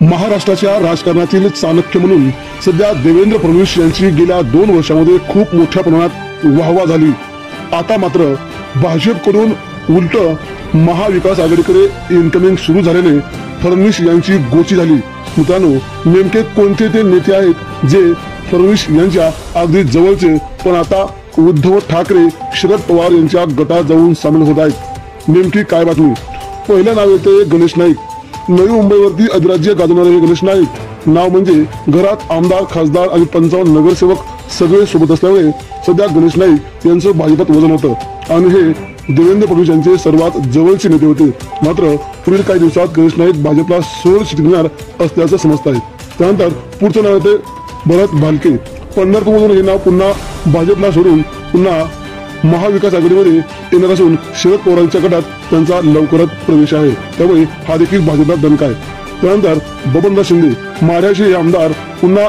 महाराष्ट्राच्या राजकारणातील चाणक्य म्हणून सध्या देवेंद्र फडणवीस यांची गेल्या 2 वर्षांमध्ये खूप मोठ्या प्रमाणात वाहवा झाली। आता मात्र भाजपकडून उलट महाविकास आघाडीकडे इन्कमिंग सुरू झाल्याने फडणवीस यांची गोची झाली। मित्रांनो, नेमके कोणते ते नेते आहेत जे फडणवीस यांच्या अगदी जवळचे पण आता उद्धव ठाकरे शरद पवार यांच्या गटात जाऊन सामील होत आहेत? नेमकी काय बातमी? पहिलं नाव येते गणेश नाईक। नवी मुंबईवरती अधिराज्य गाजवणारे हे गणेश नाईक नाव म्हणजे घरात आमदार, खासदार आणि 55 नगरसेवक सगळे सोबत असल्यामुळे सध्या गणेश नाईक यांचं भाजपात वजन होतं आणि हे देवेंद्र फडणवीस यांचे सर्वात जवळचे नेते होते। मात्र पुढील काही दिवसात गणेश नाईक भाजपला सोड शिकणार असल्याचं समजत आहे। त्यानंतर पुढचं नाव येते भरत भालके। पंढरपूरमधून हे नाव पुन्हा भाजपला सोडून पुन्हा महाविकास आघाडीमध्ये येणार असून शरद पवारांच्या गटात त्यांचा लवकरच प्रवेश आहे, त्यामुळे हा देखील भाजपला दणका आहे। त्यानंतर बबनराव शिंदे माढ्याचे हे आमदार पुन्हा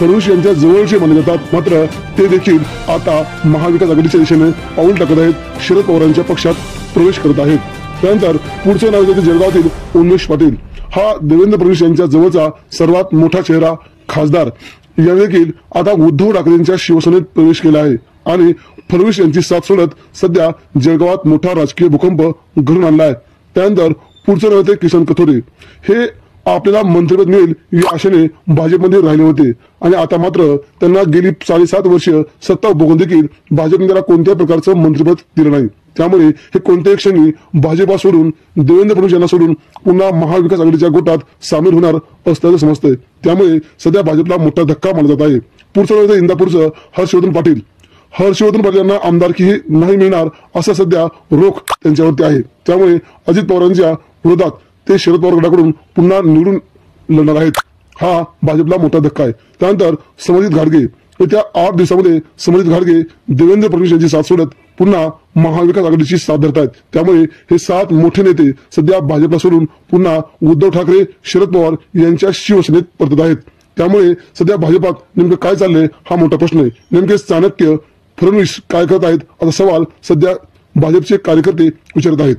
फडणवीस यांच्या जवळचे मानले जातात, मात्र ते देखील आता महाविकास आघाडीच्या दिशेने पाऊल टाकत आहेत, शरद पवारांच्या पक्षात प्रवेश करत आहेत। त्यानंतर पुढचं नाव येते जळगावातील उमेश पाटील। हा देवेंद्र फडणवीस यांच्या जवळचा सर्वात मोठा चेहरा खासदार या देखील आता उद्धव ठाकरेंच्या शिवसेनेत प्रवेश केला आहे आणि फडणवीस यांची साथ सोडत सध्या जळगावात मोठा राजकीय भूकंप घडून आणला आहे। त्यानंतर पुढचं नाव येते किसन कथोरे। हे आपल्याला मंत्रिपद मिळेल या आशेने भाजपमध्ये राहिले होते आणि आता मात्र त्यांना गेली 7.5 वर्ष सत्ता उपभोगून देखील भाजपने त्याला कोणत्याही प्रकारचं मंत्रिपद दिलं नाही, त्यामुळे हे कोणत्याही क्षणी भाजपा सोडून देवेंद्र फडणवीस यांना सोडून पुन्हा महाविकास आघाडीच्या गोटात सामील होणार असल्याचं समजतंय। त्यामुळे सध्या भाजपला मोठा धक्का मानला जात आहे। पुढचं नाव येते इंदापूरचं हर्षवर्धन पाटील। हर्षवर्धन पाटील यांना आमदारकी नाही मिळणार असा सध्या रोख त्यांच्यावरती आहे, त्यामुळे अजित पवारांच्या विरोधात ते शरद पवार गटाकडून पुन्हा निवडून लढणार आहेत। हा भाजपला मोठा धक्का आहे। त्यानंतर समजित घाटगे। येत्या 8 दिवसांमध्ये समजित घाटगे देवेंद्र फडणवीस यांची साथ सोडत पुन्हा महाविकास आघाडीची साथ धरत आहेत, त्यामुळे हे 7 मोठे नेते सध्या भाजपला सोडून पुन्हा उद्धव ठाकरे, शरद पवार यांच्या शिवसेनेत परतत आहेत। त्यामुळे सध्या भाजपात नेमकं काय चाललंय हा मोठा प्रश्न आहे। नेमके चाणक्य फडणवीस काय करत आहेत असा सवाल सध्या भाजपचे कार्यकर्ते विचारत आहेत।